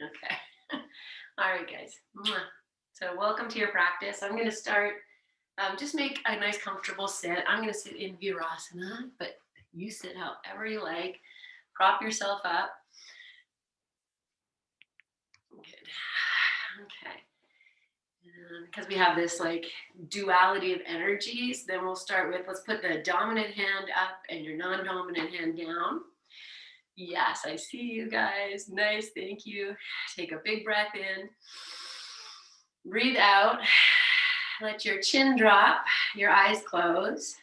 Okay. All right, guys. So welcome to your practice. I'm going to start, just make a nice comfortable sit. I'm going to sit in Virasana, but you sit however you like. Prop yourself up. Good. Okay. Because we have this like duality of energies, then we'll start with, let's put the dominant hand up and your non-dominant hand down. Yes, I see you guys. Nice, thank you. Take a big breath in. Breathe out. Let your chin drop, your eyes close.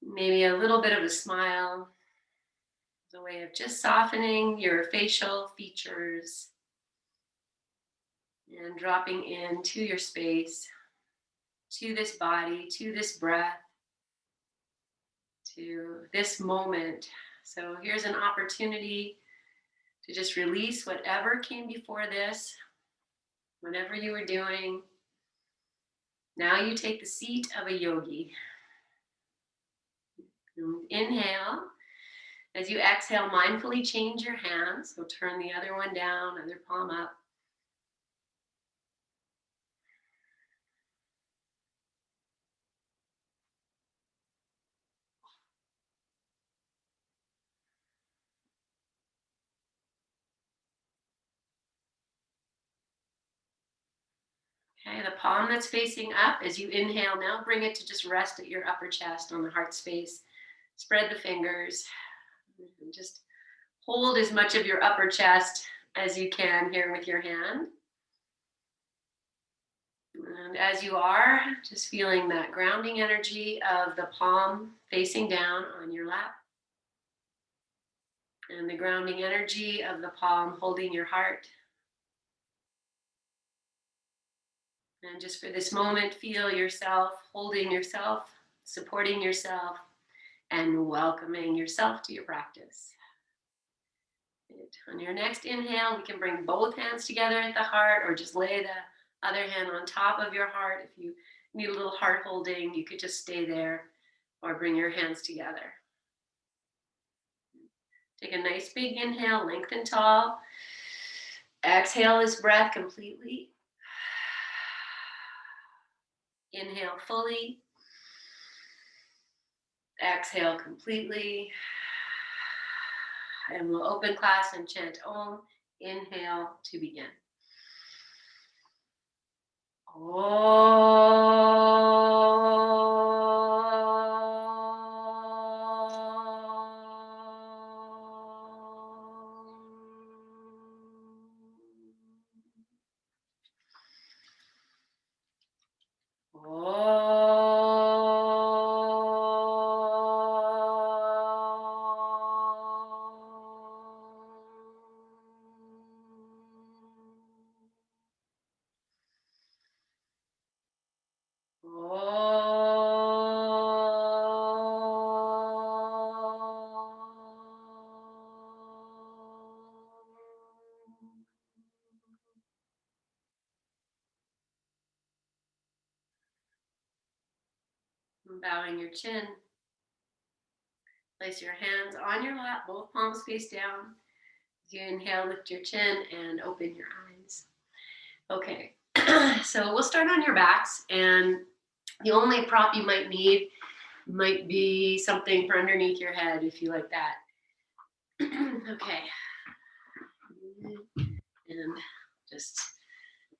Maybe a little bit of a smile. It's a way of just softening your facial features and dropping into your space, to this body, to this breath, to this moment. So here's an opportunity to just release whatever came before this, whatever you were doing. Now you take the seat of a yogi. Inhale. As you exhale, mindfully change your hands. So turn the other one down, other palm up. Okay, the palm that's facing up, as you inhale, now bring it to just rest at your upper chest on the heart space. Spread the fingers. Just hold as much of your upper chest as you can here with your hand. And as you are, just feeling that grounding energy of the palm facing down on your lap. And the grounding energy of the palm holding your heart. And just for this moment, feel yourself holding yourself, supporting yourself, and welcoming yourself to your practice. On your next inhale, we can bring both hands together at the heart, or just lay the other hand on top of your heart. If you need a little heart holding, you could just stay there or bring your hands together. Take a nice big inhale, lengthen tall. Exhale this breath completely. Inhale fully. Exhale completely. And we'll open class and chant Om. Inhale to begin. Bowing your chin. Place your hands on your lap, both palms face down. As you inhale, lift your chin and open your eyes. Okay, so we'll start on your backs, and the only prop you might need might be something for underneath your head if you like that. Okay. And just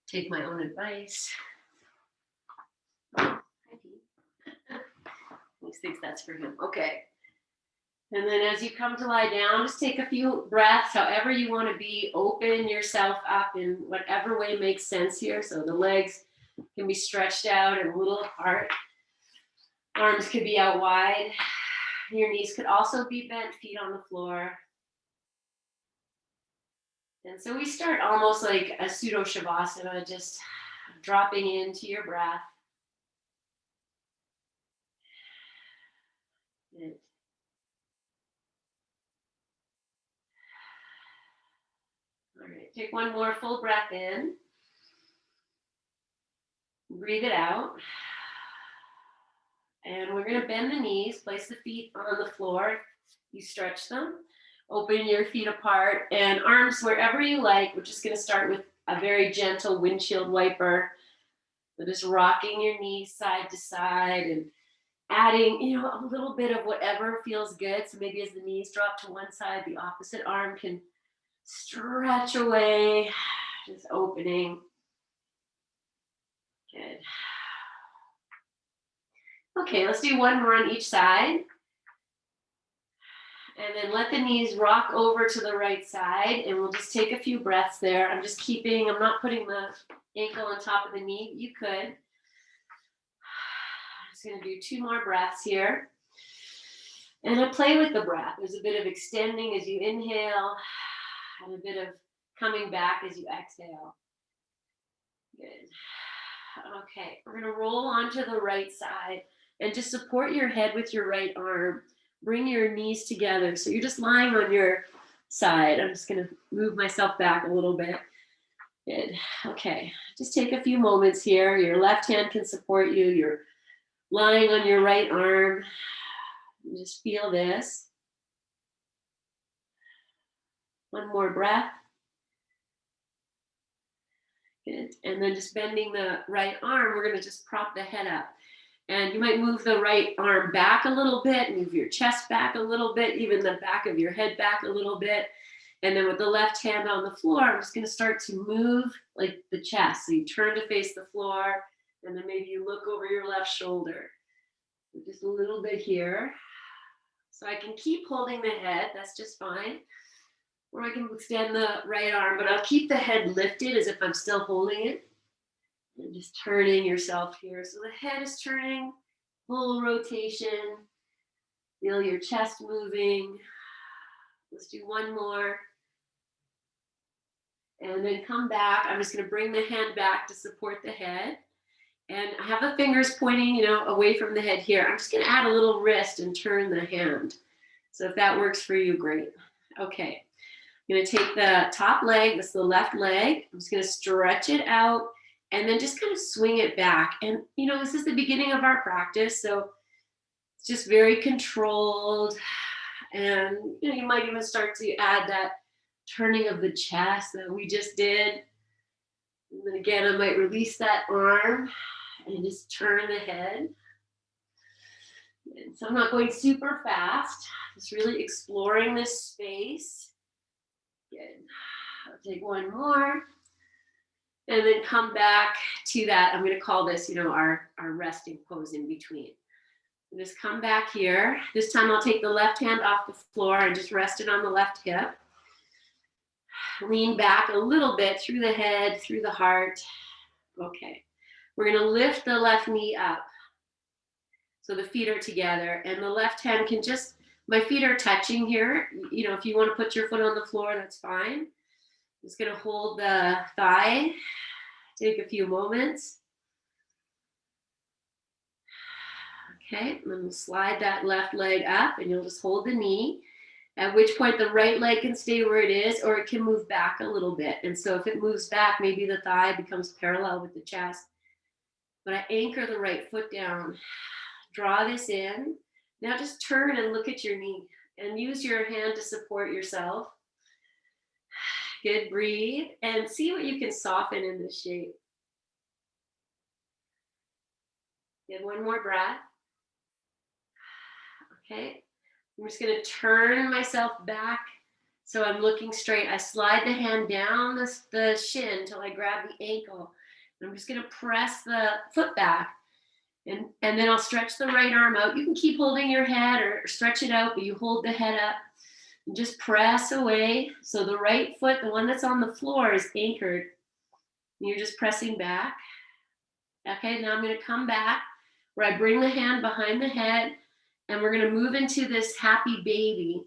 take my own advice. He thinks that's for him. Okay. And then as you come to lie down, just take a few breaths, however you want to be. Open yourself up in whatever way makes sense here. So the legs can be stretched out and a little apart. Arms could be out wide. Your knees could also be bent, feet on the floor. And so we start almost like a pseudo Savasana, just dropping into your breath. Good. All right, take one more full breath in. Breathe it out. And we're going to bend the knees, place the feet on the floor. You stretch them. Open your feet apart and arms wherever you like. We're just going to start with a very gentle windshield wiper. So just rocking your knees side to side and adding, a little bit of whatever feels good. So maybe as the knees drop to one side, the opposite arm can stretch away, just opening. Good. Okay, let's do one more on each side. And then let the knees rock over to the right side, and we'll just take a few breaths there. I'm not putting the ankle on top of the knee. You could. I'm just going to do 2 more breaths here. And I play with the breath. There's a bit of extending as you inhale, and a bit of coming back as you exhale. Good. Okay, we're going to roll onto the right side and just support your head with your right arm. Bring your knees together. So you're just lying on your side. I'm just going to move myself back a little bit. Good. Okay, just take a few moments here. Your left hand can support you. You're lying on your right arm. Just feel this. One more breath. Good. And then just bending the right arm, we're going to just prop the head up. And you might move the right arm back a little bit, move your chest back a little bit, even the back of your head back a little bit. And then with the left hand on the floor, I'm just going to start to move like the chest. So you turn to face the floor, and then maybe you look over your left shoulder. Just a little bit here. So I can keep holding the head, that's just fine. Or I can extend the right arm, but I'll keep the head lifted as if I'm still holding it. And just turning yourself here. So the head is turning, full rotation. Feel your chest moving. Let's do one more. And then come back. I'm just going to bring the hand back to support the head. And I have the fingers pointing, away from the head here. I'm just going to add a little wrist and turn the hand. So if that works for you, great. Okay. I'm going to take the top leg, that's the left leg. I'm just going to stretch it out. And then just kind of swing it back. And, this is the beginning of our practice. So it's just very controlled. And, you might even start to add that turning of the chest that we just did. And then again, I might release that arm and just turn the head. And so I'm not going super fast. Just really exploring this space. Good. I'll take one more. And then come back to that. I'm going to call this, our resting pose in between. And just come back here. This time I'll take the left hand off the floor and just rest it on the left hip. Lean back a little bit through the head, through the heart. Okay. We're going to lift the left knee up. So the feet are together. And the left hand can my feet are touching here. If you want to put your foot on the floor, that's fine. Just going to hold the thigh, take a few moments. Okay, and then we'll slide that left leg up and you'll just hold the knee, at which point the right leg can stay where it is or it can move back a little bit. And so if it moves back, maybe the thigh becomes parallel with the chest. But I anchor the right foot down, draw this in. Now just turn and look at your knee and use your hand to support yourself. Good, breathe, and see what you can soften in this shape. Good, one more breath. Okay, I'm just going to turn myself back so I'm looking straight. I slide the hand down the shin until I grab the ankle. And I'm just going to press the foot back. And then I'll stretch the right arm out. You can keep holding your head or stretch it out, but you hold the head up. And just press away. So the right foot, the one that's on the floor, is anchored. And you're just pressing back. Okay, now I'm going to come back where I bring the hand behind the head and we're going to move into this happy baby.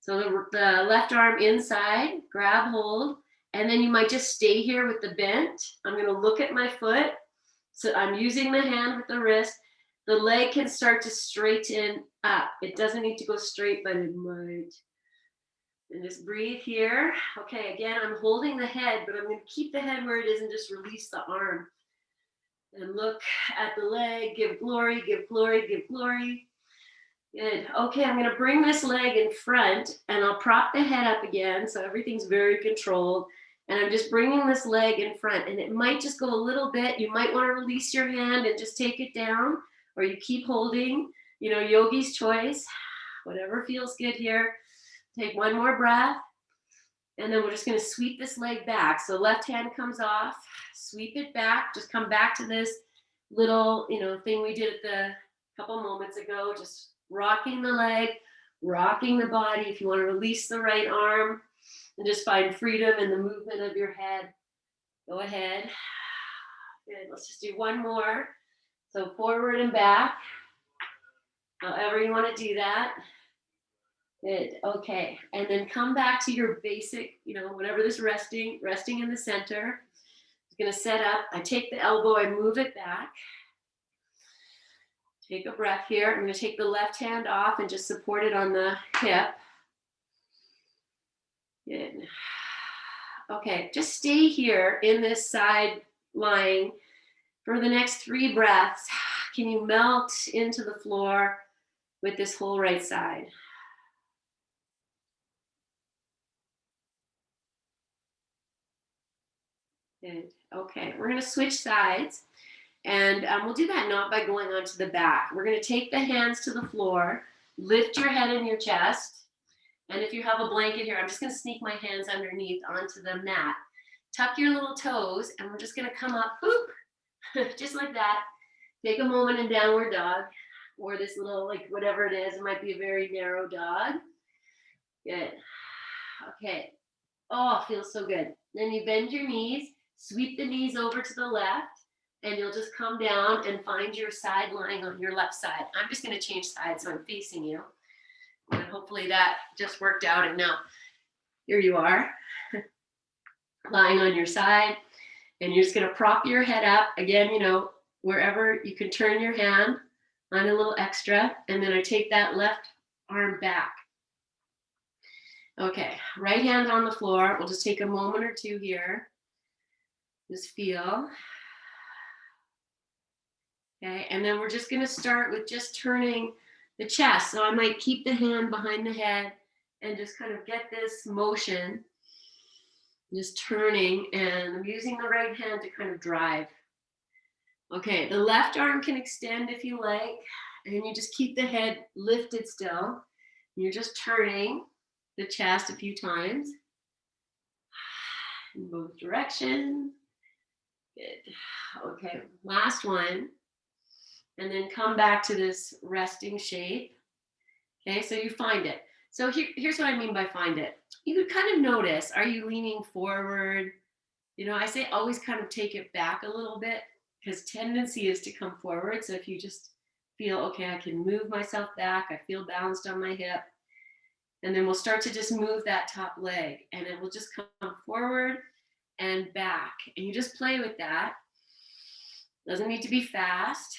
So the left arm inside, grab hold, and then you might just stay here with the bent. I'm going to look at my foot. So I'm using the hand with the wrist. The leg can start to straighten up. It doesn't need to go straight, but it might. And just breathe here. Okay, again, I'm holding the head, but I'm going to keep the head where it is and just release the arm. And look at the leg, give glory, give glory, give glory. Good. Okay, I'm going to bring this leg in front and I'll prop the head up again so everything's very controlled. And I'm just bringing this leg in front, and it might just go a little bit. You might want to release your hand and just take it down, or you keep holding, yogi's choice, whatever feels good here. Take one more breath, and then we're just going to sweep this leg back. So left hand comes off, sweep it back, just come back to this little, thing we did at the couple moments ago, just rocking the leg, rocking the body. If you want to release the right arm and just find freedom in the movement of your head, go ahead. Good. Let's just do one more. So forward and back, however you want to do that. Good. Okay. And then come back to your basic, whatever this resting in the center. It's going to set up. I take the elbow, I move it back. Take a breath here. I'm going to take the left hand off and just support it on the hip. Good. Okay, just stay here in this side lying for the next 3 breaths. Can you melt into the floor with this whole right side? Good. Okay, we're going to switch sides. And we'll do that not by going onto the back. We're going to take the hands to the floor, lift your head and your chest. And if you have a blanket here, I'm just going to sneak my hands underneath onto the mat. Tuck your little toes, and we're just going to come up, whoop, just like that. Take a moment in downward dog, or this little, whatever it is. It might be a very narrow dog. Good. Okay. Oh, feels so good. Then you bend your knees, sweep the knees over to the left, and you'll just come down and find your side lying on your left side. I'm just going to change sides so I'm facing you. And hopefully that just worked out. And now here you are, lying on your side. And you're just going to prop your head up. Again, wherever you can turn your hand on a little extra. And then I take that left arm back. Okay, right hand on the floor. We'll just take a moment or two here. Just feel. Okay, and then we're just going to start with just turning the chest. So I might keep the hand behind the head and just kind of get this motion, just turning, and I'm using the right hand to kind of drive. Okay, the left arm can extend if you like, and you just keep the head lifted still. You're just turning the chest a few times in both directions. Good. Okay, last one. And then come back to this resting shape. Okay, so you find it. So here's what I mean by find it. You could kind of notice, are you leaning forward? I say always kind of take it back a little bit, because tendency is to come forward. So if you just feel, okay, I can move myself back, I feel balanced on my hip, and then we'll start to just move that top leg, and it will just come forward and back. And you just play with that. Doesn't need to be fast.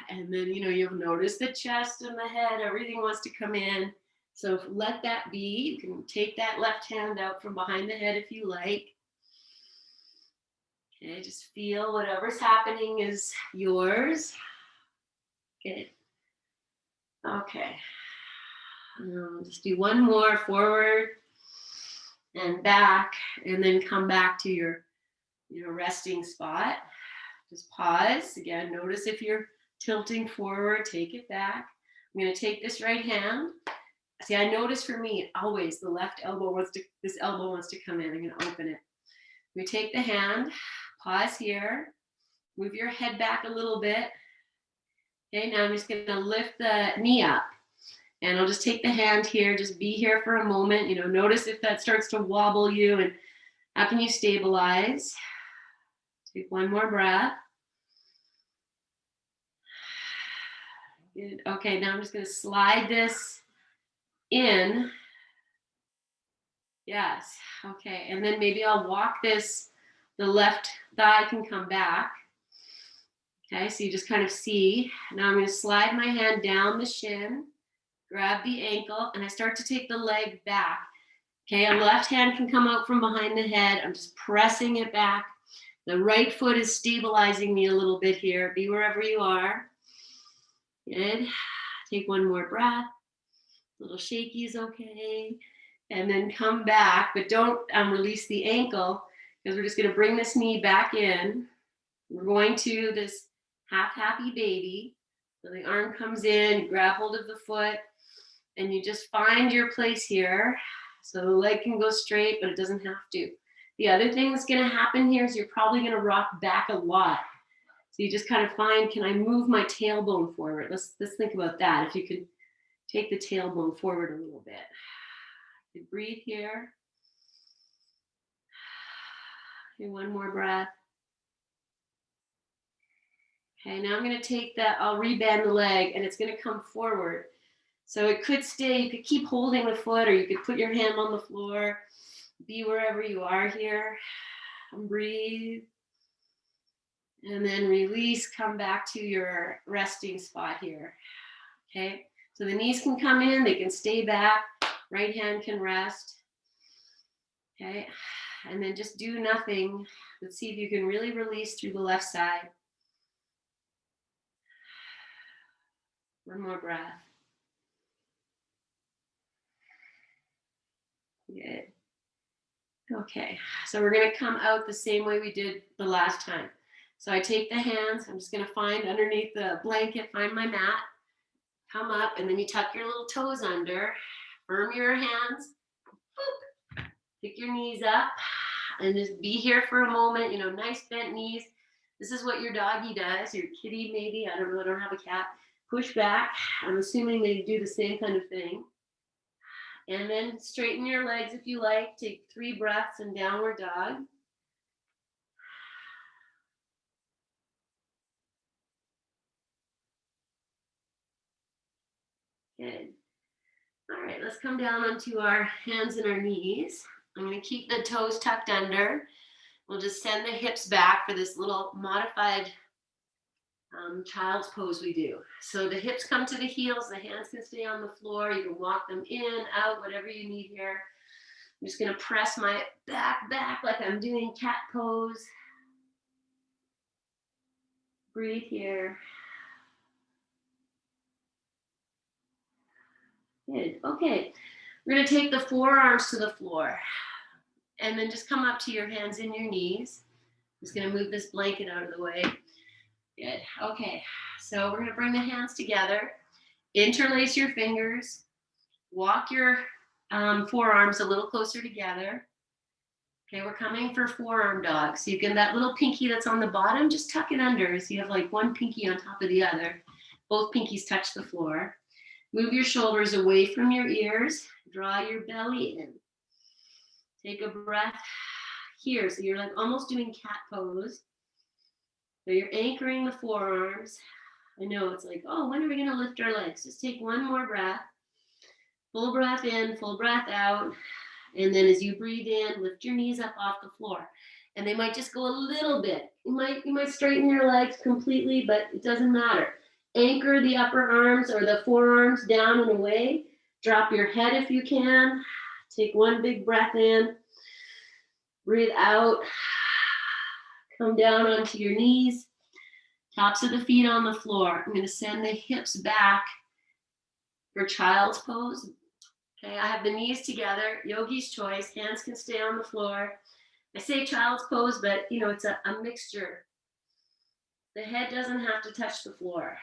And then, you'll notice the chest and the head, everything wants to come in. So let that be. You can take that left hand out from behind the head if you like. Okay, just feel whatever's happening is yours. Good. Okay. Just do one more, forward and back, and then come back to your resting spot. Just pause. Again, notice if you're tilting forward, take it back. I'm going to take this right hand. See, I notice for me, always the left elbow this elbow wants to come in. I'm going to open it. We take the hand, pause here, move your head back a little bit. Okay, now I'm just going to lift the knee up. And I'll just take the hand here, just be here for a moment. Notice if that starts to wobble you, and how can you stabilize? Take one more breath. Good. Okay, now I'm just going to slide this in. Yes. Okay, and then maybe I'll walk this, the left thigh can come back. Okay, so you just kind of see. Now I'm going to slide my hand down the shin, grab the ankle, and I start to take the leg back. Okay, a left hand can come out from behind the head. I'm just pressing it back. The right foot is stabilizing me a little bit here. Be wherever you are. Good. Take one more breath. Little shaky is okay. And then come back, but don't release the ankle, because we're just going to bring this knee back in. We're going to this half happy baby. So the arm comes in, grab hold of the foot, and you just find your place here. So the leg can go straight, but it doesn't have to. The other thing that's going to happen here is you're probably going to rock back a lot. So you just kind of find, can I move my tailbone forward? Let's think about that. If you can take the tailbone forward a little bit. You breathe here. Okay, one more breath. Okay, now I'm going to take that, I'll rebend the leg, and it's going to come forward. So it could stay, you could keep holding the foot, or you could put your hand on the floor, be wherever you are here, and breathe. And then release, come back to your resting spot here. Okay, so the knees can come in, they can stay back, right hand can rest. Okay, and then just do nothing. Let's see if you can really release through the left side. One more breath. Good. Okay, so we're going to come out the same way we did the last time. So I take the hands, I'm just going to find underneath the blanket, find my mat, come up, and then you tuck your little toes under, firm your hands, boop, pick your knees up, and just be here for a moment, nice bent knees. This is what your doggy does, your kitty maybe, I don't know, I don't have a cat. Push back, I'm assuming they do the same kind of thing. And then straighten your legs if you like. Take 3 breaths in downward dog. Good. All right, let's come down onto our hands and our knees. I'm going to keep the toes tucked under. We'll just send the hips back for this little modified child's pose we do. So the hips come to the heels, the hands can stay on the floor. You can walk them in, out, whatever you need here. I'm just going to press my back like I'm doing cat pose. Breathe here. Good. Okay. We're going to take the forearms to the floor and then just come up to your hands and your knees. I'm just going to move this blanket out of the way. Good. Okay. So we're going to bring the hands together. Interlace your fingers. Walk your forearms a little closer together. Okay, we're coming for forearm dog. So you can, that little pinky that's on the bottom, just tuck it under. So you have like one pinky on top of the other. Both pinkies touch the floor. Move your shoulders away from your ears. Draw your belly in. Take a breath here. So you're like almost doing cat pose. So you're anchoring the forearms. I know it's like, oh, when are we going to lift our legs? Just take one more breath. Full breath in, full breath out. And then as you breathe in, lift your knees up off the floor. And they might just go a little bit. You might straighten your legs completely, but it doesn't matter. Anchor the upper arms or the forearms down and away. Drop your head if you can. Take one big breath in. Breathe out. Come down onto your knees. Tops of the feet on the floor. I'm going to send the hips back for child's pose. Okay, I have the knees together. Yogi's choice. Hands can stay on the floor. I say child's pose, but it's a mixture. The head doesn't have to touch the floor.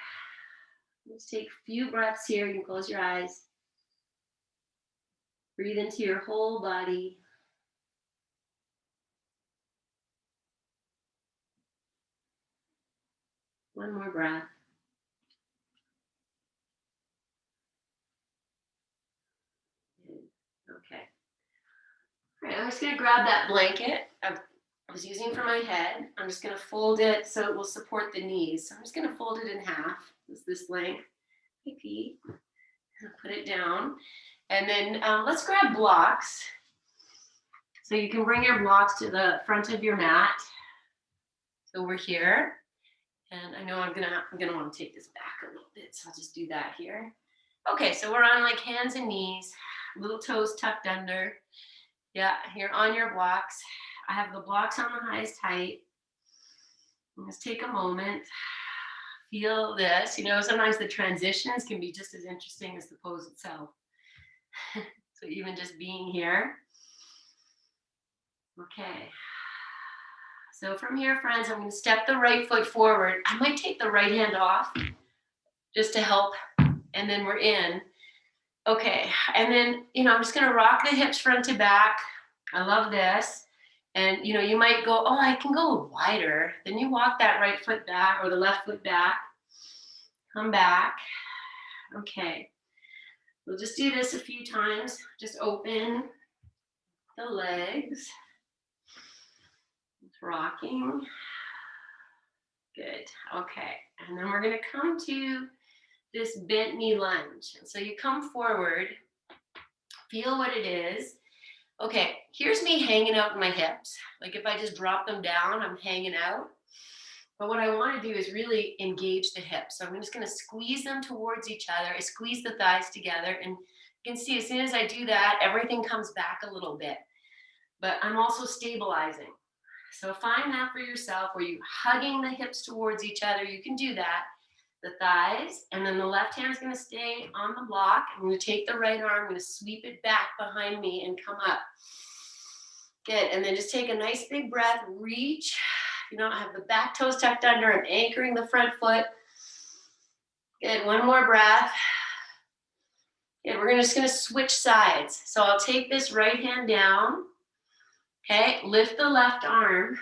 Let's take a few breaths here. You can close your eyes. Breathe into your whole body. One more breath. Okay. All right, I'm just going to grab that blanket I was using for my head. I'm just going to fold it so it will support the knees. So I'm just going to fold it in half. This length. Put it down. And then let's grab blocks. So you can bring your blocks to the front of your mat. So we're here. And I know I'm gonna want to take this back a little bit, so I'll just do that here. Okay, so we're on like hands and knees, little toes tucked under. Yeah, you're on your blocks. I have the blocks on the highest height. Let's take a moment. Feel this. Sometimes the transitions can be just as interesting as the pose itself. So even just being here. Okay. So from here, friends, I'm going to step the right foot forward. I might take the right hand off just to help. And then we're in. Okay. And then, I'm just going to rock the hips front to back. I love this. And, you might go, oh, I can go wider. Then you walk that right foot back or the left foot back. Come back. Okay. We'll just do this a few times. Just open the legs. It's rocking. Good. Okay. And then we're going to come to this bent knee lunge. And so you come forward. Feel what it is. Okay. Here's me hanging out in my hips. Like if I just drop them down, I'm hanging out. But what I want to do is really engage the hips. So I'm just going to squeeze them towards each other. I squeeze the thighs together. And you can see as soon as I do that, everything comes back a little bit. But I'm also stabilizing. So find that for yourself where you're hugging the hips towards each other. You can do that. The thighs. And then the left hand's going to stay on the block. I'm going to take the right arm. I'm going to sweep it back behind me and come up. Good. And then just take a nice big breath. Reach. I have the back toes tucked under. I'm anchoring the front foot. Good. One more breath. Good. We're just going to switch sides. So I'll take this right hand down. Okay. Lift the left arm.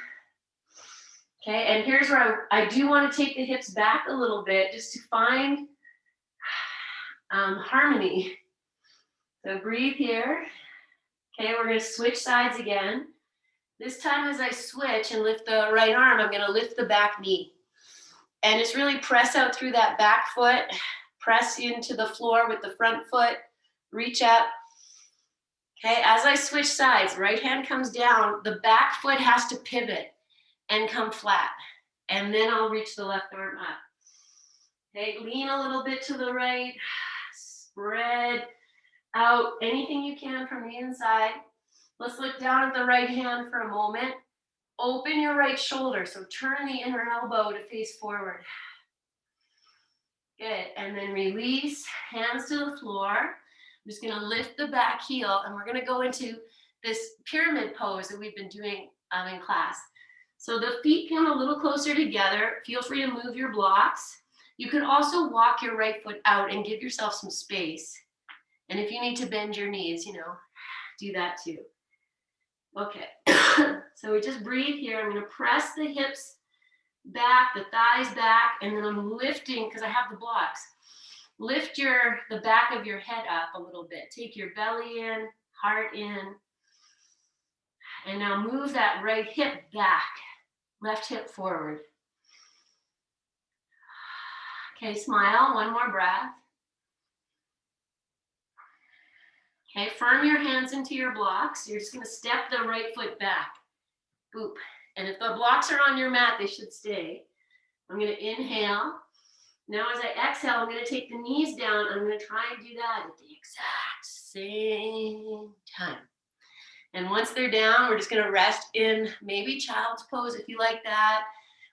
Okay. And here's where I do want to take the hips back a little bit just to find harmony. So breathe here. Okay. We're going to switch sides again. This time as I switch and lift the right arm, I'm going to lift the back knee. And just really press out through that back foot. Press into the floor with the front foot. Reach up. Okay, as I switch sides, right hand comes down. The back foot has to pivot and come flat. And then I'll reach the left arm up. Okay, lean a little bit to the right. Spread out anything you can from the inside. Let's look down at the right hand for a moment. Open your right shoulder. So turn the inner elbow to face forward. Good. And then release, hands to the floor. I'm just going to lift the back heel and we're going to go into this pyramid pose that we've been doing in class. So the feet come a little closer together. Feel free to move your blocks. You can also walk your right foot out and give yourself some space. And if you need to bend your knees, do that too. Okay, so we just breathe here. I'm going to press the hips back, the thighs back, and then I'm lifting because I have the blocks. Lift the back of your head up a little bit. Take your belly in, heart in. And now move that right hip back, left hip forward. Okay, smile, one more breath. Okay, firm your hands into your blocks. You're just going to step the right foot back. Boop. And if the blocks are on your mat, they should stay. I'm going to inhale. Now as I exhale, I'm going to take the knees down. I'm going to try and do that at the exact same time. And once they're down, we're just going to rest in maybe child's pose if you like that.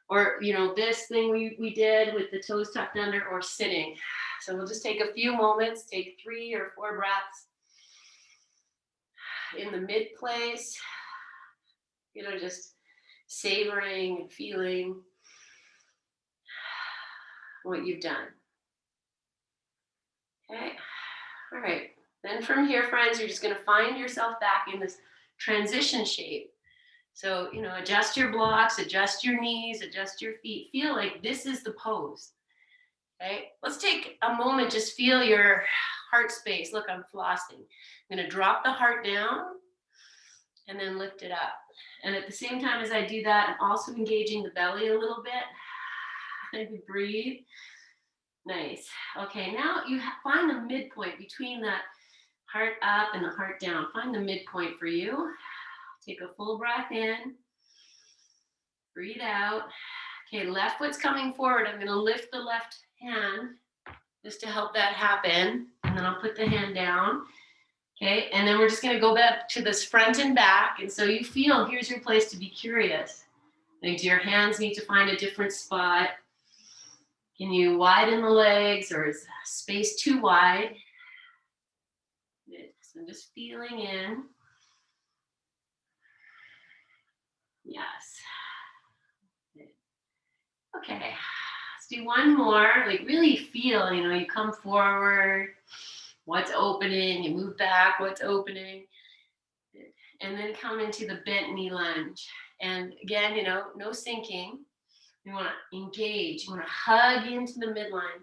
Or, this thing we did with the toes tucked under or sitting. So we'll just take a few moments, take 3 or 4 breaths. In the mid place, just savoring and feeling what you've done. Okay, all right. Then from here, friends, you're just going to find yourself back in this transition shape. So, adjust your blocks, adjust your knees, adjust your feet. Feel like this is the pose. Okay, let's take a moment, just feel your heart space. Look, I'm flossing. I'm going to drop the heart down and then lift it up. And at the same time as I do that, I'm also engaging the belly a little bit. Maybe breathe. Nice. Okay, now you find the midpoint between that heart up and the heart down. Find the midpoint for you. Take a full breath in. Breathe out. Okay, left foot's coming forward. I'm going to lift the left hand just to help that happen. And then I'll put the hand down. Okay, and then we're just going to go back to this front and back. And so you feel, here's your place to be curious. Like, do your hands need to find a different spot? Can you widen the legs, or is space too wide? Good. So just feeling in. Yes. Okay. Let's do one more. Like really feel, you come forward, what's opening, you move back, what's opening. And then come into the bent knee lunge. And again, no sinking. You want to engage. You want to hug into the midline.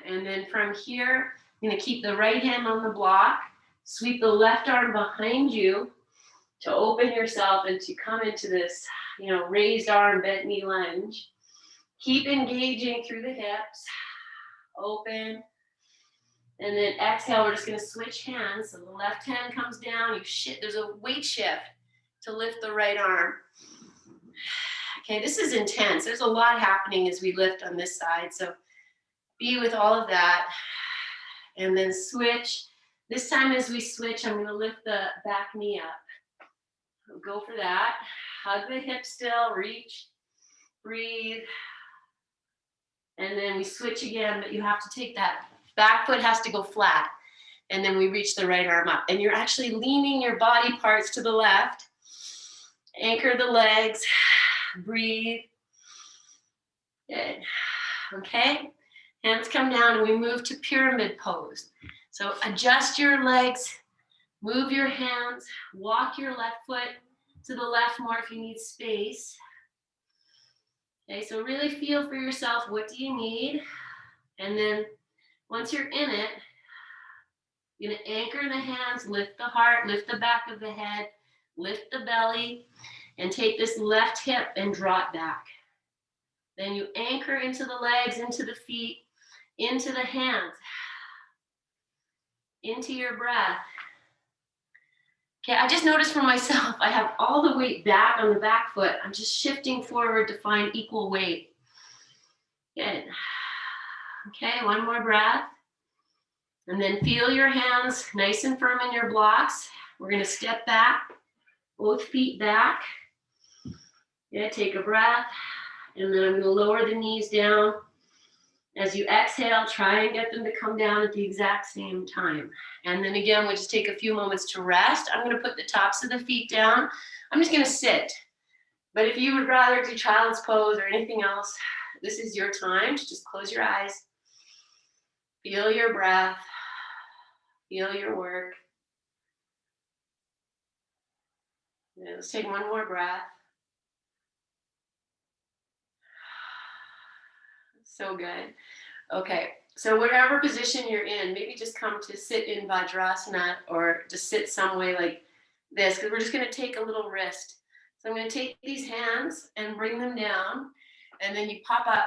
And then from here, you're going to keep the right hand on the block. Sweep the left arm behind you to open yourself and to come into this, raised arm, bent knee lunge. Keep engaging through the hips. Open. And then exhale, we're just going to switch hands. So the left hand comes down. There's a weight shift to lift the right arm. Okay, this is intense. There's a lot happening as we lift on this side. So be with all of that. And then switch. This time as we switch, I'm going to lift the back knee up. Go for that. Hug the hip still. Reach. Breathe. And then we switch again, but you have to take that back foot has to go flat. And then we reach the right arm up. And you're actually leaning your body parts to the left. Anchor the legs. Breathe. Good. Okay. Hands come down and we move to pyramid pose. So adjust your legs. Move your hands. Walk your left foot to the left more if you need space. Okay, so really feel for yourself. What do you need? And then once you're in it, you're going to anchor the hands, lift the heart, lift the back of the head, lift the belly, and take this left hip and draw it back. Then you anchor into the legs, into the feet, into the hands, into your breath. Okay, I just noticed for myself, I have all the weight back on the back foot. I'm just shifting forward to find equal weight. Good. Okay, one more breath. And then feel your hands nice and firm in your blocks. We're going to step back, both feet back. Yeah, take a breath. And then I'm going to lower the knees down. As you exhale, try and get them to come down at the exact same time. And then again, we'll just take a few moments to rest. I'm going to put the tops of the feet down. I'm just going to sit. But if you would rather do child's pose or anything else, this is your time to just close your eyes. Feel your breath. Feel your work. Yeah, let's take one more breath. So good. Okay, so whatever position you're in, maybe just come to sit in Bhajrasana or just sit some way like this, because we're just going to take a little wrist. So I'm going to take these hands and bring them down, and then you pop up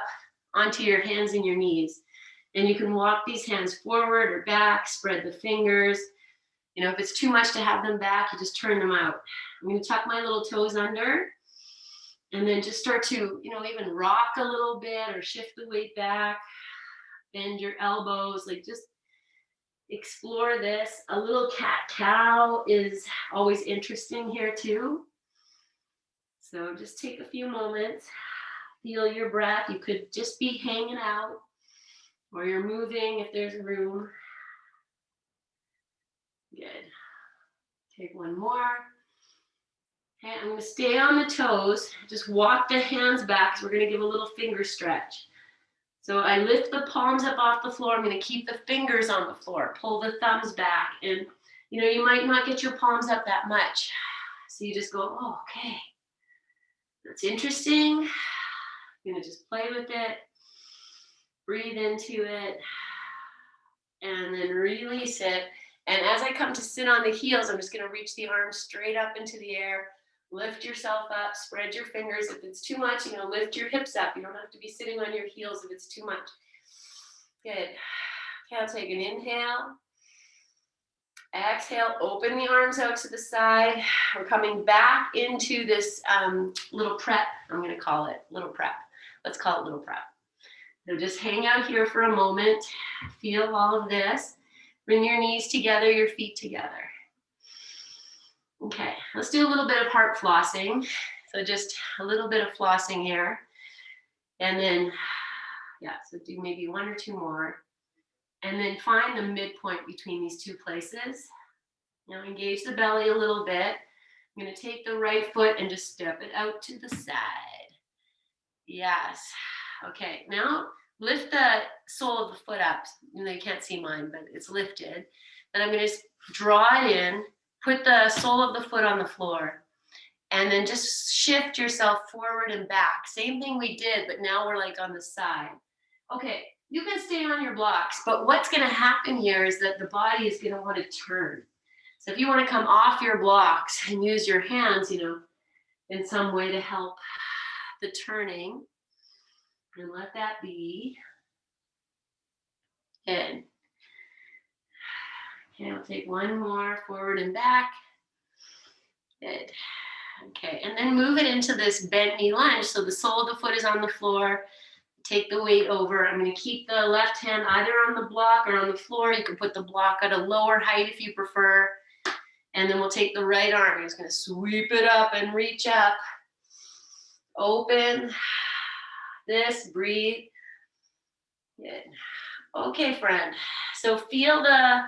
onto your hands and your knees. And you can walk these hands forward or back, spread the fingers. If it's too much to have them back, you just turn them out. I'm going to tuck my little toes under. And then just start to, even rock a little bit or shift the weight back. Bend your elbows, just explore this. A little cat-cow is always interesting here too. So just take a few moments. Feel your breath. You could just be hanging out or you're moving if there's room. Good. Take one more. Okay, I'm going to stay on the toes. Just walk the hands back because we're going to give a little finger stretch. So I lift the palms up off the floor. I'm going to keep the fingers on the floor. Pull the thumbs back. And, you might not get your palms up that much. So you just go, oh, okay. That's interesting. I'm going to just play with it. Breathe into it. And then release it. And as I come to sit on the heels, I'm just going to reach the arms straight up into the air. Lift yourself up, spread your fingers. If it's too much, lift your hips up. You don't have to be sitting on your heels if it's too much. Good. Okay, I'll take an inhale. Exhale, open the arms out to the side. We're coming back into this little prep, I'm going to call it little prep. Let's call it little prep. So just hang out here for a moment. Feel all of this. Bring your knees together, your feet together. Okay, let's do a little bit of heart flossing. So just a little bit of flossing here. And then, so do maybe one or two more. And then find the midpoint between these two places. Now engage the belly a little bit. I'm going to take the right foot and just step it out to the side. Yes. Okay, now lift the sole of the foot up. You know, you can't see mine, but it's lifted. Then I'm going to just draw it in, put the sole of the foot on the floor, and then just shift yourself forward and back. Same thing we did, but now we're like on the side. Okay, you can stay on your blocks, but what's going to happen here is that the body is going to want to turn. So if you want to come off your blocks and use your hands, you know, in some way to help the turning, and let that be. Good. Okay, I'll take one more forward and back. Good. Okay, and then move it into this bent knee lunge. So the sole of the foot is on the floor. Take the weight over. I'm going to keep the left hand either on the block or on the floor. You can put the block at a lower height if you prefer. And then we'll take the right arm. I'm just going to sweep it up and reach up. Open. This, breathe. Good. Okay, friend. So feel the,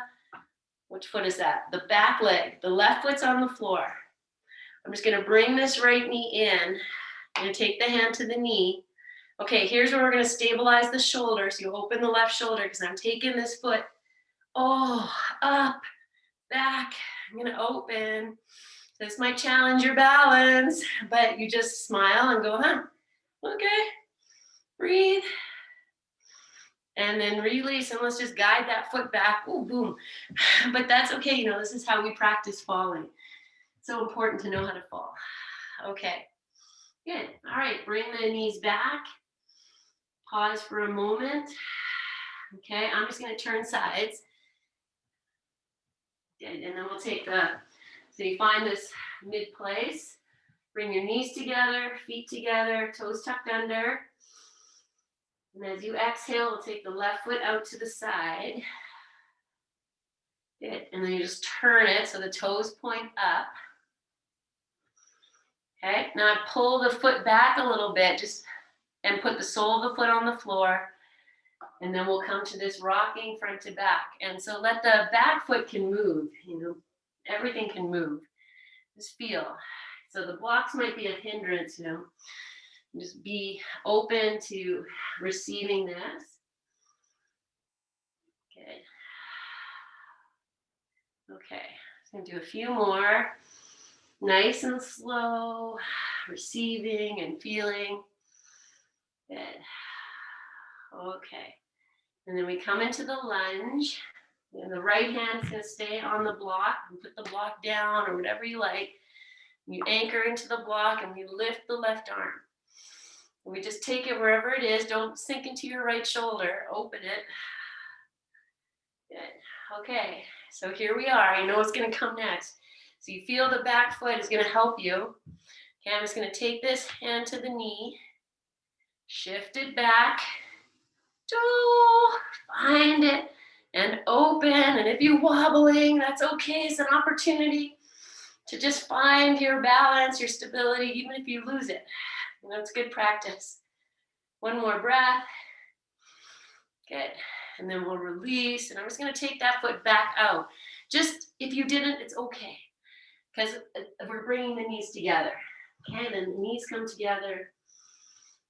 which foot is that? The back leg. The left foot's on the floor. I'm just going to bring this right knee in. I'm going to take the hand to the knee. Okay, here's where we're going to stabilize the shoulder. So you open the left shoulder because I'm taking this foot, oh, up, back. I'm going to open. This might challenge your balance, but you just smile and go, huh, okay, breathe. And then release, and let's just guide that foot back. Ooh, boom. But that's okay, you know, this is how we practice falling. It's so important to know how to fall. Okay, good. All right, bring the knees back. Pause for a moment. Okay, I'm just going to turn sides. Good, and then we'll take the, so you find this mid place. Bring your knees together, feet together, toes tucked under. And as you exhale, we'll take the left foot out to the side. Good. And then you just turn it so the toes point up. Okay, now pull the foot back a little bit, just and put the sole of the foot on the floor. And then we'll come to this rocking front to back. And so let the back foot can move, you know, everything can move. Just feel. So the blocks might be a hindrance, you know. Just be open to receiving this. Good. Okay, I'm gonna do a few more. Nice and slow, receiving and feeling. Good. Okay, and then we come into the lunge. And the right hand is gonna stay on the block. And put the block down or whatever you like. You anchor into the block and we lift the left arm. We just take it wherever it is. Don't sink into your right shoulder. Open it. Good. Okay, so here we are. You know what's going to come next. So you feel the back foot is going to help you. Okay, I'm just going to take this hand to the knee. Shift it back. Find it and open. And if you're wobbling, that's okay. It's an opportunity to just find your balance, your stability, even if you lose it. You know, it's good practice. One more breath. Good. And then we'll release. And I'm just going to take that foot back out. Just if you didn't, it's okay. Because we're bringing the knees together. Okay, then the knees come together.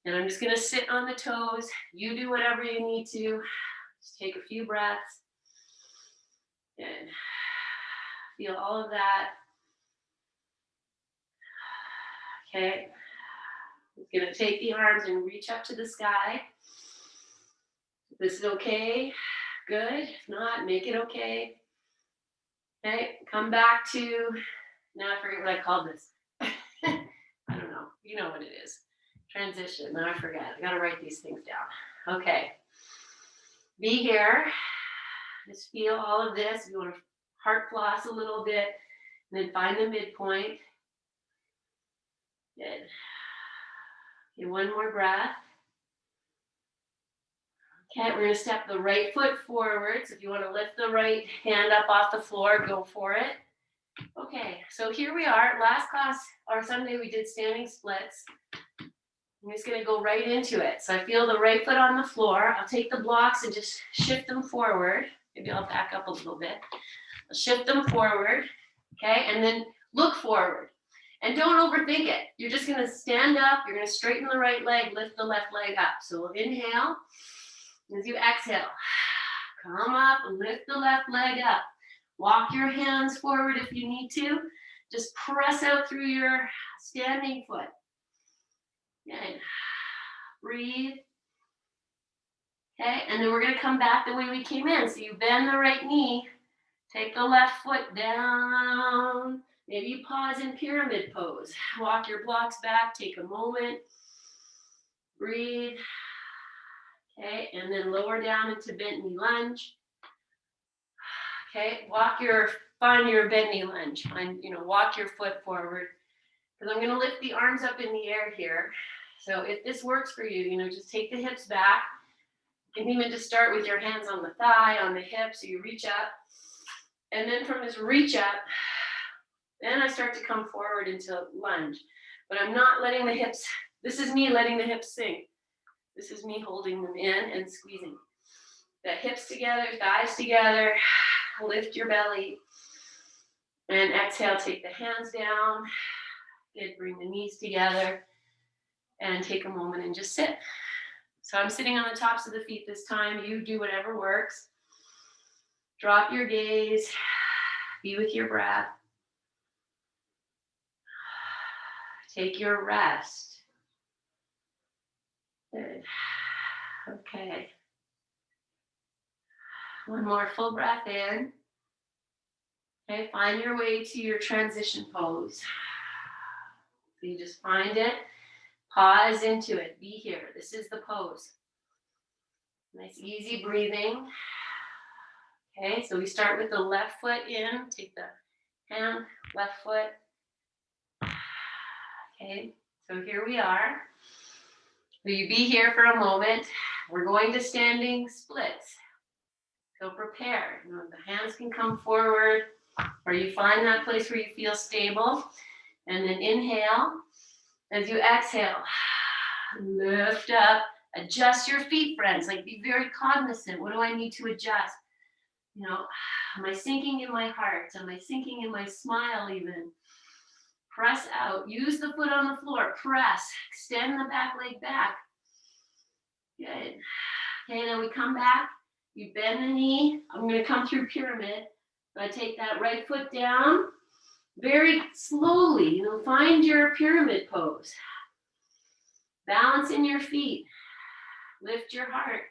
And I'm just going to sit on the toes. You do whatever you need to. Just take a few breaths. Good. Feel all of that. Okay. I'm going to take the arms and reach up to the sky. If this is okay, good. If not, make it okay. Okay, come back to, now I forget what I called this. I don't know. You know what it is. Transition. Now I forget. I got to write these things down. Okay. Be here. Just feel all of this. You want to heart floss a little bit and then find the midpoint. Good. Okay, one more breath. Okay, we're going to step the right foot forward. So if you want to lift the right hand up off the floor, go for it. Okay, so here we are. Last class, or Sunday, we did standing splits. I'm just gonna go right into it. So I feel the right foot on the floor. I'll take the blocks and just shift them forward. Maybe I'll back up a little bit. I'll shift them forward, okay? And then look forward. And don't overthink it. You're just gonna stand up, you're gonna straighten the right leg, lift the left leg up. So we'll inhale. As you exhale, come up and lift the left leg up. Walk your hands forward if you need to. Just press out through your standing foot. Good. Breathe. Okay, and then we're gonna come back the way we came in. So you bend the right knee, take the left foot down. Maybe you pause in pyramid pose. Walk your blocks back, take a moment. Breathe. Okay, and then lower down into bent knee lunge. Okay, find your bent knee lunge. Walk your foot forward. Because I'm gonna lift the arms up in the air here. So if this works for you, just take the hips back. You can even just start with your hands on the thigh, on the hip, so you reach up. And then from this reach up, then I start to come forward into lunge. But I'm not letting the hips, this is me letting the hips sink. This is me holding them in and squeezing. The hips together, thighs together, lift your belly. And exhale, take the hands down. Good, bring the knees together. And take a moment and just sit. So I'm sitting on the tops of the feet this time. You do whatever works. Drop your gaze. Be with your breath. Take your rest. Good. Okay. One more full breath in. Okay, find your way to your transition pose. So you just find it. Pause into it. Be here. This is the pose. Nice, easy breathing. Okay, so we start with the left foot in. Take the hand, left foot. Okay, so here we are. So you be here for a moment. We're going to standing splits. So prepare. The hands can come forward, or you find that place where you feel stable. And then inhale. As you exhale, lift up, adjust your feet, friends. Like, be very cognizant. What do I need to adjust? Am I sinking in my heart? Am I sinking in my smile even? Press out. Use the foot on the floor. Press. Extend the back leg back. Good. Okay, then we come back. You bend the knee. I'm going to come through pyramid. So I take that right foot down. Very slowly, find your pyramid pose. Balance in your feet. Lift your heart.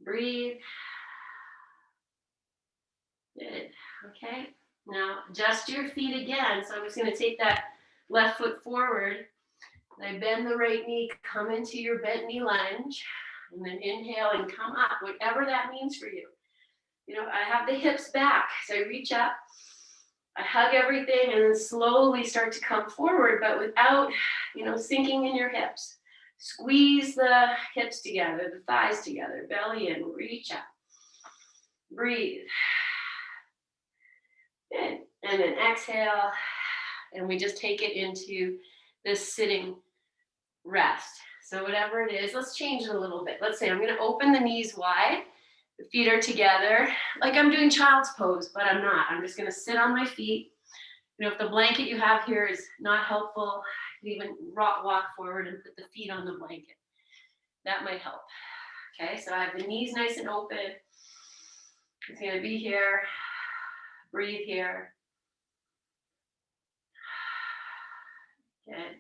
Breathe. Good. Okay. Now adjust your feet again. So I'm just going to take that left foot forward. I bend the right knee, come into your bent knee lunge, and then inhale and come up, whatever that means for you. I have the hips back, so I reach up. I hug everything and then slowly start to come forward, but without, sinking in your hips. Squeeze the hips together, the thighs together, belly in, reach up. Breathe. Good. And then exhale, and we just take it into this sitting rest. So whatever it is, let's change it a little bit. Let's say I'm going to open the knees wide. The feet are together, like I'm doing child's pose, but I'm not. I'm just going to sit on my feet. If the blanket you have here is not helpful, you can even walk forward and put the feet on the blanket. That might help. Okay, so I have the knees nice and open. It's going to be here. Breathe here. Good.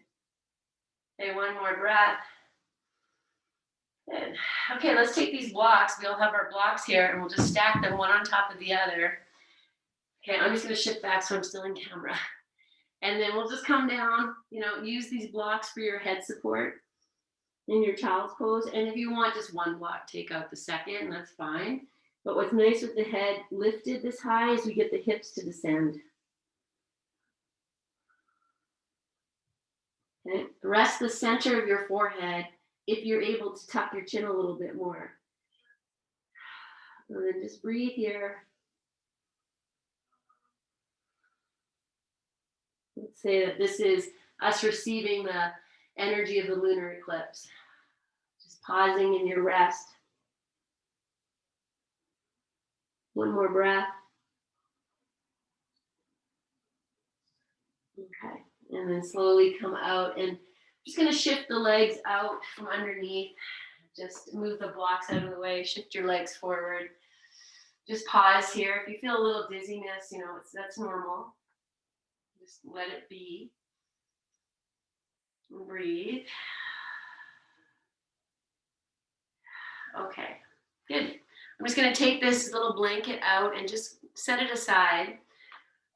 Okay, one more breath. Good. Okay, let's take these blocks. We all have our blocks here, and we'll just stack them one on top of the other. Okay, I'm just going to shift back so I'm still in camera. And then we'll just come down, use these blocks for your head support in your child's pose. And if you want just one block, take out the second, that's fine. But what's nice with the head lifted this high is we get the hips to descend. Okay, rest the center of your forehead if you're able to tuck your chin a little bit more. And then just breathe here. Let's say that this is us receiving the energy of the lunar eclipse. Just pausing in your rest. One more breath. Okay, and then slowly come out, and I'm just going to shift the legs out from underneath. Just move the blocks out of the way, shift your legs forward. Just pause here. If you feel a little dizziness, you know, that's normal. Just let it be. Breathe. Okay, good. I'm just going to take this little blanket out and just set it aside.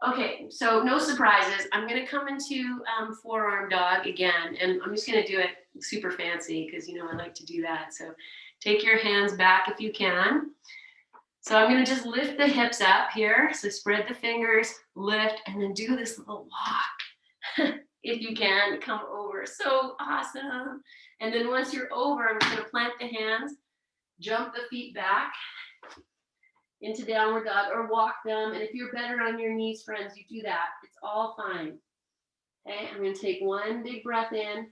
Okay, so no surprises. I'm going to come into Forearm Dog again, and I'm just going to do it super fancy because, you know, I like to do that. So take your hands back if you can. So I'm going to just lift the hips up here. So spread the fingers, lift, and then do this little walk. If you can, come over. So awesome. And then once you're over, I'm just going to plant the hands, jump the feet back into downward dog or walk them. And if you're better on your knees, friends, you do that. It's all fine. Okay, I'm going to take one big breath in,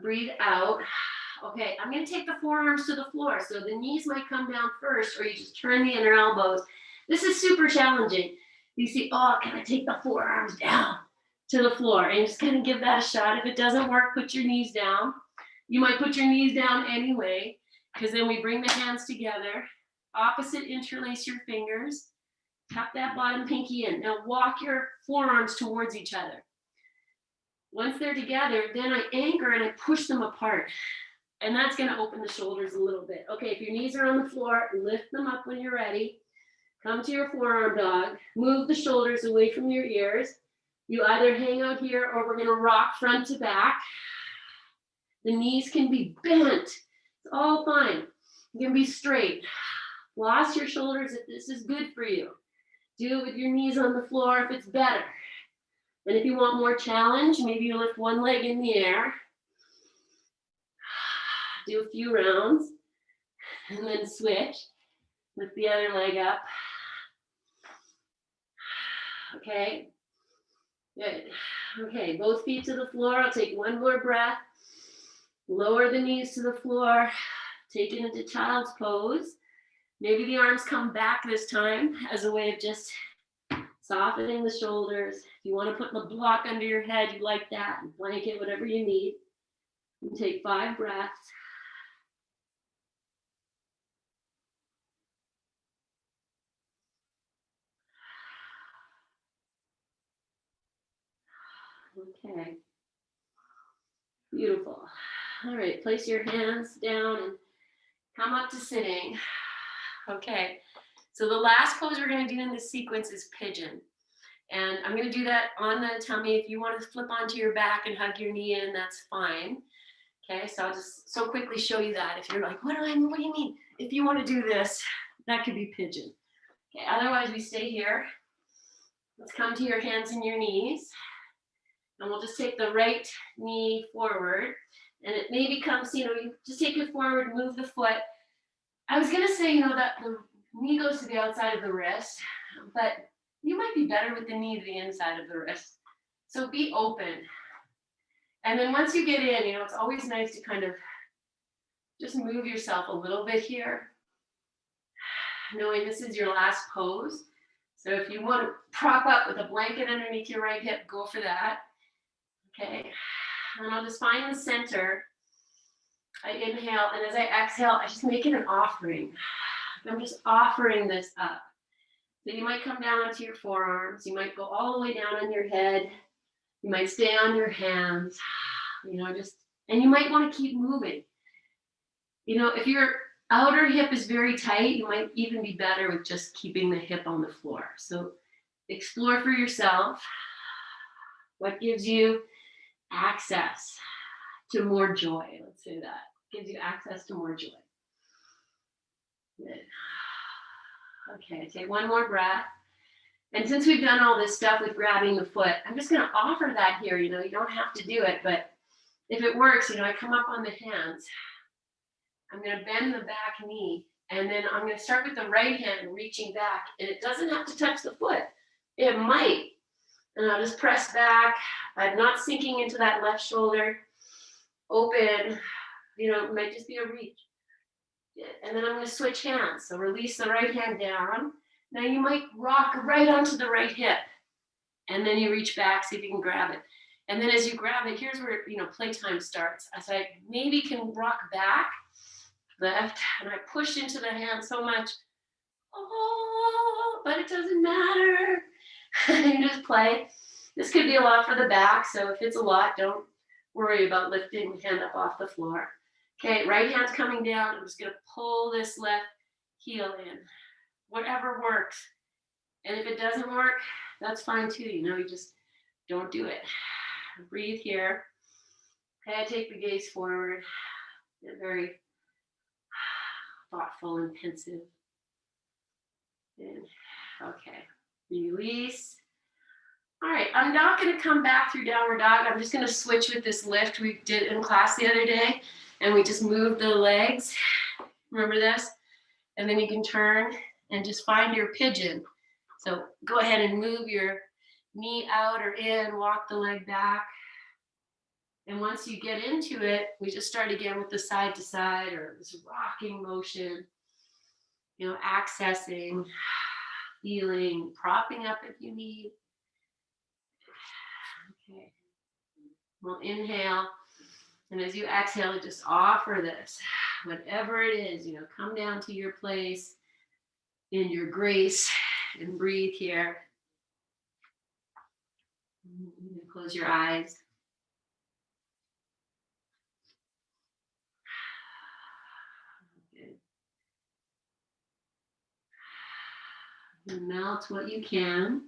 breathe out. Okay, I'm going to take the forearms to the floor. So the knees might come down first, or you just turn the inner elbows. This is super challenging. You see, oh, can I take the forearms down to the floor? And just kind of give that a shot. If it doesn't work, put your knees down. You might put your knees down anyway, because then we bring the hands together. Opposite, interlace your fingers. Tap that bottom pinky in. Now walk your forearms towards each other. Once they're together, then I anchor and I push them apart. And that's going to open the shoulders a little bit. Okay, if your knees are on the floor, lift them up when you're ready. Come to your forearm dog. Move the shoulders away from your ears. You either hang out here or we're going to rock front to back. The knees can be bent. It's all fine. You can be straight. Floss your shoulders if this is good for you. Do it with your knees on the floor if it's better. And if you want more challenge, maybe you lift one leg in the air. Do a few rounds. And then switch. Lift the other leg up. Okay. Good. Okay, both feet to the floor. I'll take one more breath. Lower the knees to the floor. Take it into child's pose. Maybe the arms come back this time as a way of just softening the shoulders. If you want to put the block under your head, you like that. Blanket, whatever you need. And take 5 breaths. Okay. Beautiful. All right, place your hands down and come up to sitting. Okay, so the last pose we're going to do in this sequence is Pigeon. And I'm going to do that on the tummy. If you want to flip onto your back and hug your knee in, that's fine. Okay, so I'll just so quickly show you that. If you're like, what do you mean? If you want to do this, that could be Pigeon. Okay, otherwise we stay here. Let's come to your hands and your knees. And we'll just take the right knee forward. And it maybe comes, you just take it forward, move the foot. I was going to say, that the knee goes to the outside of the wrist, but you might be better with the knee to the inside of the wrist. So be open. And then once you get in, it's always nice to kind of just move yourself a little bit here, knowing this is your last pose. So if you want to prop up with a blanket underneath your right hip, go for that. Okay, and I'll just find the center. I inhale, and as I exhale, I just make it an offering. I'm just offering this up. So you might come down onto your forearms. You might go all the way down on your head. You might stay on your hands, and you might want to keep moving. If your outer hip is very tight, you might even be better with just keeping the hip on the floor. So explore for yourself what gives you access to more joy. Let's say that. Gives you access to more joy. Good. Okay, take one more breath. And since we've done all this stuff with grabbing the foot, I'm just going to offer that here. You don't have to do it, but if it works, I come up on the hands. I'm going to bend the back knee, and then I'm going to start with the right hand reaching back, and it doesn't have to touch the foot. It might. And I'll just press back. I'm not sinking into that left shoulder. open, it might just be a reach. And then I'm going to switch hands. So release the right hand down. Now you might rock right onto the right hip. And then you reach back, see if you can grab it. And then as you grab it, here's where, playtime starts. As I maybe can rock back, left, and I push into the hand so much. Oh, but it doesn't matter. You just play. This could be a lot for the back. So if it's a lot, don't worry about lifting the hand up off the floor. Okay, right hand's coming down. I'm just going to pull this left heel in. Whatever works. And if it doesn't work, that's fine too. You just don't do it. Breathe here. Okay, I take the gaze forward. Get very thoughtful and pensive. And, okay, release. All right, I'm not going to come back through downward dog. I'm just going to switch with this lift we did in class the other day. And we just moved the legs. Remember this? And then you can turn and just find your pigeon. So go ahead and move your knee out or in, walk the leg back. And once you get into it, we just start again with the side to side or this rocking motion, accessing, feeling, propping up if you need. Okay. We'll inhale. And as you exhale, just offer this, whatever it is, come down to your place in your grace and breathe here. Close your eyes. Good. Melt what you can.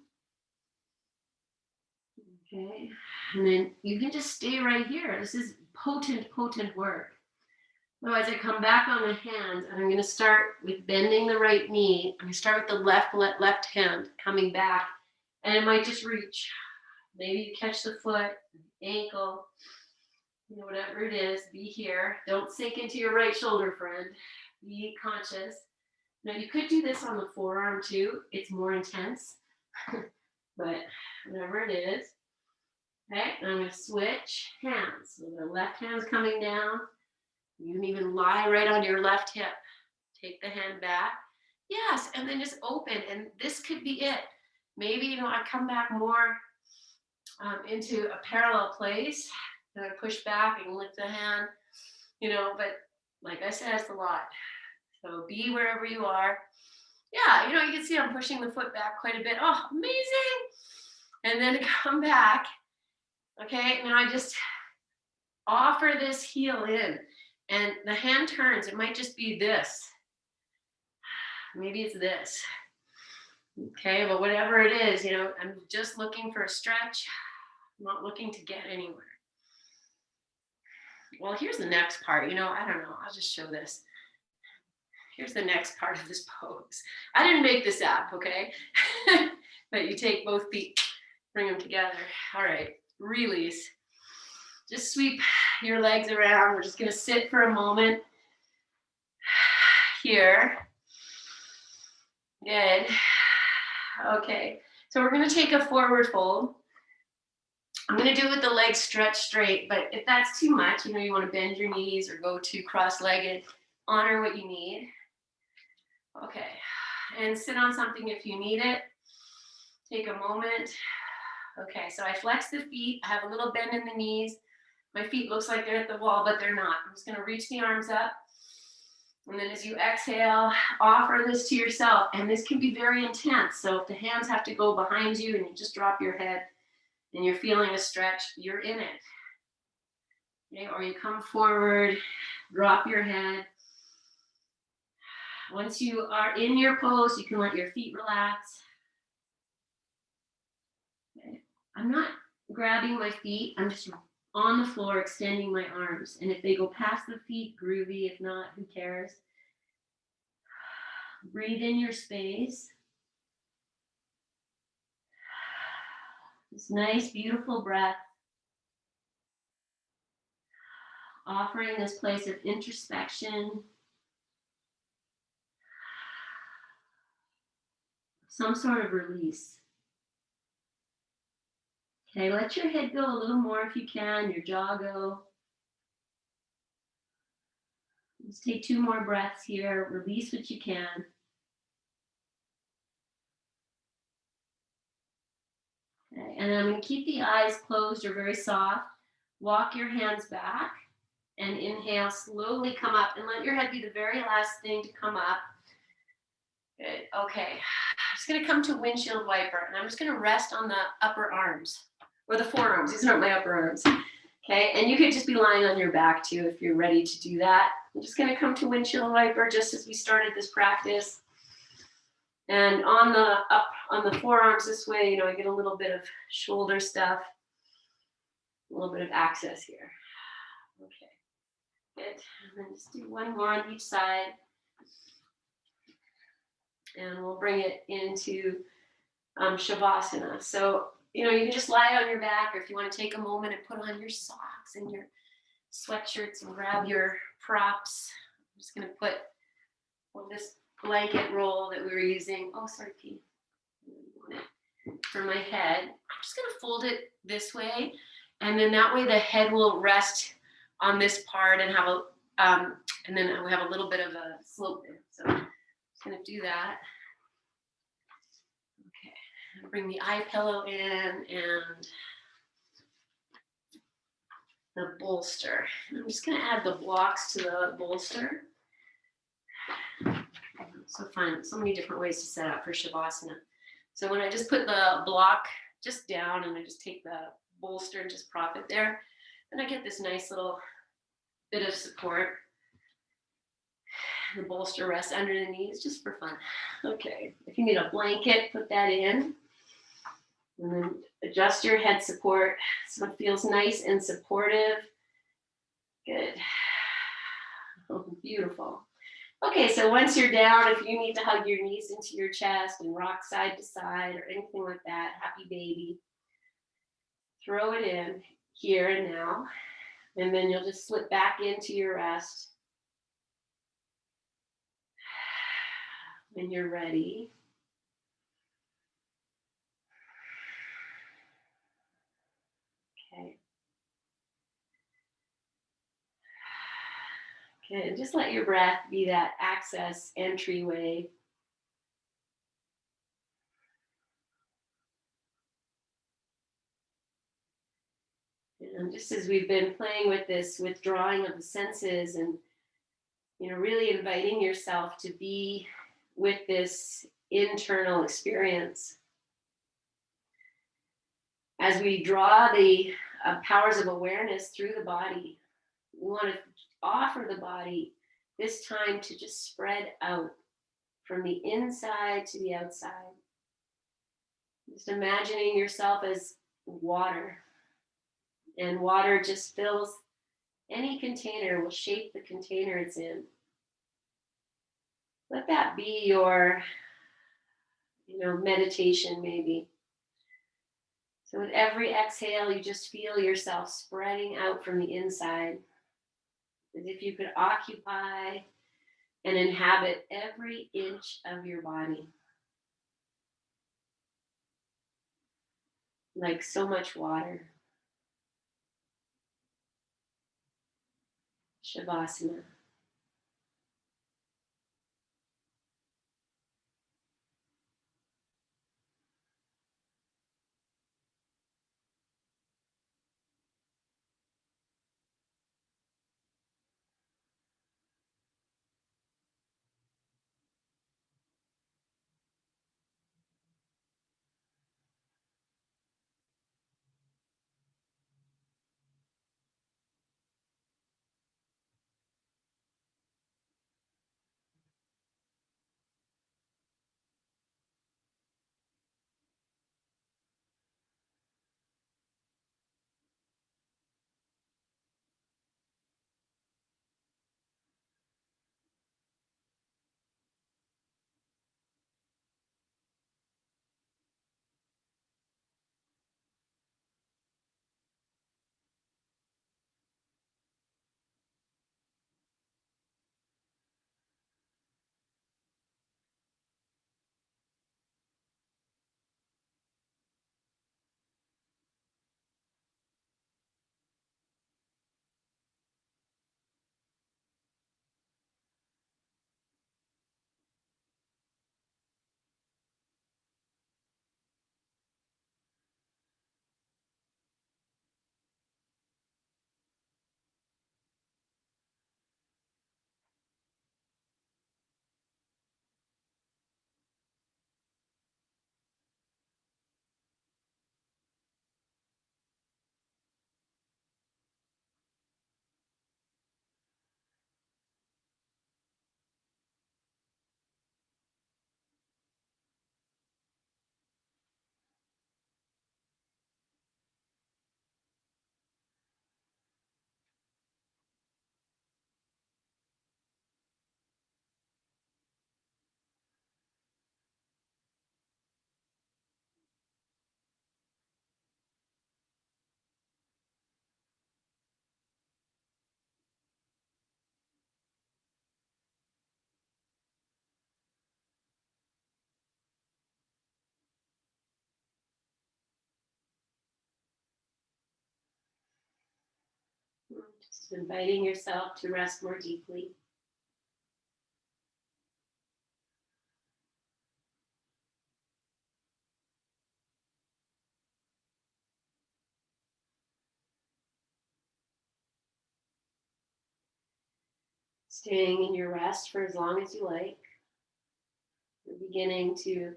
Okay. And then you can just stay right here. This is potent, potent work. Otherwise, I come back on the hands, and I'm going to start with bending the right knee. I'm going to start with the left hand coming back, and it might just reach. Maybe you catch the foot, ankle, whatever it is. Be here. Don't sink into your right shoulder, friend. Be conscious. Now, you could do this on the forearm too. It's more intense, but whatever it is. Okay, and I'm going to switch hands. So the left hand's coming down. You can even lie right on your left hip. Take the hand back. Yes, and then just open. And this could be it. Maybe, I come back more into a parallel place. And I push back and lift the hand. But like I said, it's a lot. So be wherever you are. Yeah, you can see I'm pushing the foot back quite a bit. Oh, amazing. And then come back. Okay, now I just offer this heel in. And the hand turns. It might just be this. Maybe it's this. Okay, but whatever it is, I'm just looking for a stretch. I'm not looking to get anywhere. Well, here's the next part. I don't know. I'll just show this. Here's the next part of this pose. I didn't make this up, okay? But you take both feet, bring them together. All right, release. Just sweep your legs around. We're just going to sit for a moment here. Good. Okay, so we're going to take a forward fold. I'm going to do it with the legs stretched straight, but if that's too much, you want to bend your knees or go to cross-legged, honor what you need. Okay, and sit on something if you need it. Take a moment. Okay, so I flex the feet. I have a little bend in the knees. My feet looks like they're at the wall, but they're not. I'm just going to reach the arms up. And then as you exhale, offer this to yourself. And this can be very intense. So if the hands have to go behind you and you just drop your head and you're feeling a stretch, you're in it. Okay, or you come forward, drop your head. Once you are in your pose, you can let your feet relax. Okay. I'm not grabbing my feet. I'm just on the floor, extending my arms. And if they go past the feet, groovy. If not, who cares? Breathe in your space. This nice, beautiful breath. Offering this place of introspection. Some sort of release. Okay, let your head go a little more if you can, your jaw go. Just take 2 more breaths here. Release what you can. Okay, and then I'm going to keep the eyes closed or very soft. Walk your hands back and inhale. Slowly come up and let your head be the very last thing to come up. Good. Okay. I'm just going to come to windshield wiper, and I'm just going to rest on the upper arms or the forearms. These aren't my upper arms. Okay. And you could just be lying on your back too if you're ready to do that. I'm just going to come to windshield wiper just as we started this practice. And on the forearms this way, you know, I get a little bit of shoulder stuff, a little bit of access here. Okay, good. And then just do one more on each side. And we'll bring it into Savasana. So, you know, you can just lie on your back, or if you want to take a moment and put on your socks and your sweatshirts and grab your props. I'm just going to put this blanket roll that we were using. Oh, sorry, Pete. For my head. I'm just going to fold it this way, and then that way the head will rest on this part and have a and then we have a little bit of a slope there. So I'm just going to do that. Okay, bring the eye pillow in and the bolster. And I'm just going to add the blocks to the bolster. So fun, so many different ways to set up for Shavasana. So when I just put the block just down and I just take the bolster and just prop it there, then I get this nice little bit of support. The bolster rests under the knees just for fun. Okay, if you need a blanket, put that in. And then adjust your head support so it feels nice and supportive. Good. Oh, beautiful. Okay, so once you're down, if you need to hug your knees into your chest and rock side to side or anything like that, happy baby, throw it in here and now. And then you'll just slip back into your rest when you're ready. Okay. Okay, and just let your breath be that access entryway. And just as we've been playing with this withdrawing of the senses and, you know, really inviting yourself to be with this internal experience. As we draw the powers of awareness through the body, we want to offer the body this time to just spread out from the inside to the outside. Just imagining yourself as water, and water just fills any container, will shape the container it's in. Let that be your, you know, meditation maybe. So with every exhale, you just feel yourself spreading out from the inside, as if you could occupy and inhabit every inch of your body. Like so much water. Shavasana. Just inviting yourself to rest more deeply. Staying in your rest for as long as you like. You're beginning to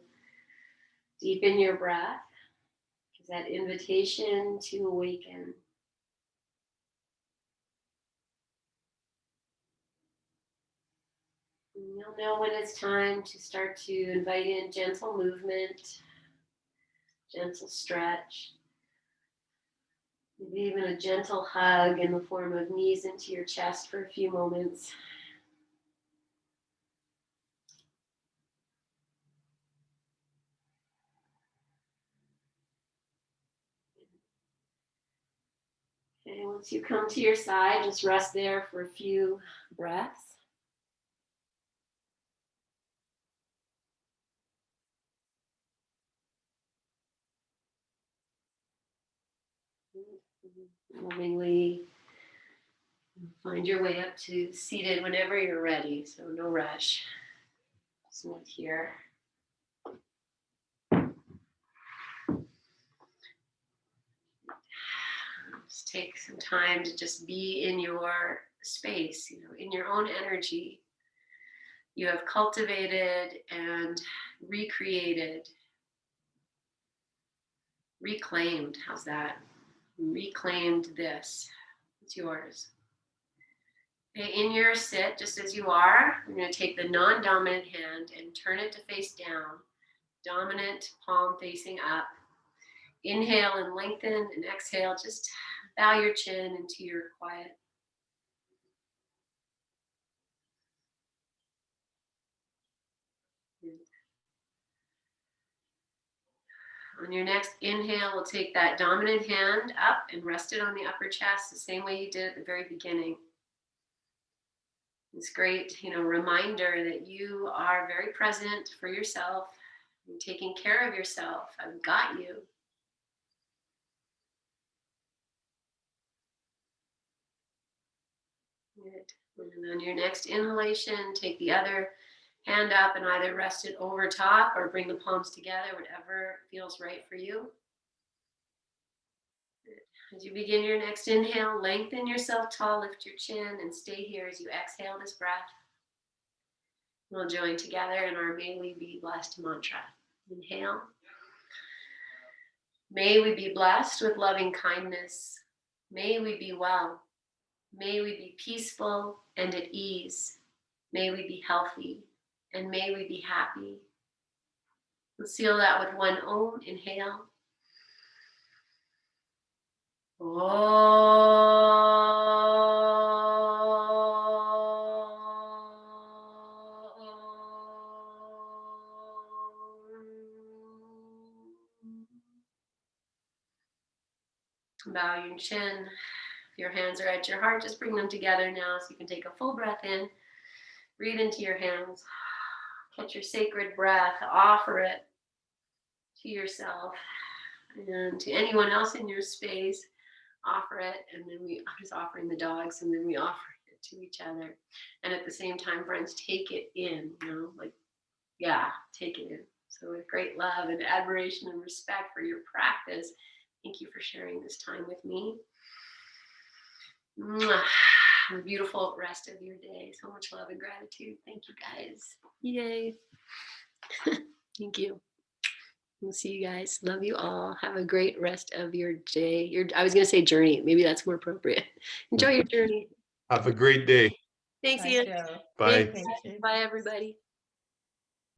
deepen your breath. Is that invitation to awaken. And you'll know when it's time to start to invite in gentle movement, gentle stretch, maybe even a gentle hug in the form of knees into your chest for a few moments. Okay, once you come to your side, just rest there for a few breaths. Lovingly find your way up to seated whenever you're ready, so no rush. Just meet here. Just take some time to just be in your space, in your own energy. You have cultivated and recreated, reclaimed. How's that? Reclaimed this. It's yours. Okay, in your sit, just as you are, we're going to take the non-dominant hand and turn it to face down. Dominant palm facing up. Inhale and lengthen, and exhale, just bow your chin into your quiet. On your next inhale, we'll take that dominant hand up and rest it on the upper chest the same way you did at the very beginning. It's great, reminder that you are very present for yourself. You're taking care of yourself. I've got you. Good. And on your next inhalation, take the other hand up and either rest it over top or bring the palms together, whatever feels right for you. Good. As you begin your next inhale, lengthen yourself tall, lift your chin, and stay here as you exhale this breath. We'll join together in our May We Be Blessed mantra. Inhale. May we be blessed with loving kindness. May we be well. May we be peaceful and at ease. May we be healthy, and may we be happy. We'll seal that with one Om. Inhale. Bow your chin. If your hands are at your heart, just bring them together now so you can take a full breath in. Breathe into your hands. Catch your sacred breath. Offer it to yourself and to anyone else in your space. Offer it, and then I'm just offering the dogs, and then we offer it to each other. And at the same time, friends, take it in, take it in. So with great love and admiration and respect for your practice, thank you for sharing this time with me. Have a beautiful rest of your day. So much love and gratitude. Thank you, guys. Yay. Thank you. We'll see you guys. Love you all. Have a great rest of your day. I was going to say journey. Maybe that's more appropriate. Enjoy your journey. Have a great day. Thanks, Bye, Ian. Joe. Bye. Thank you. Bye, everybody.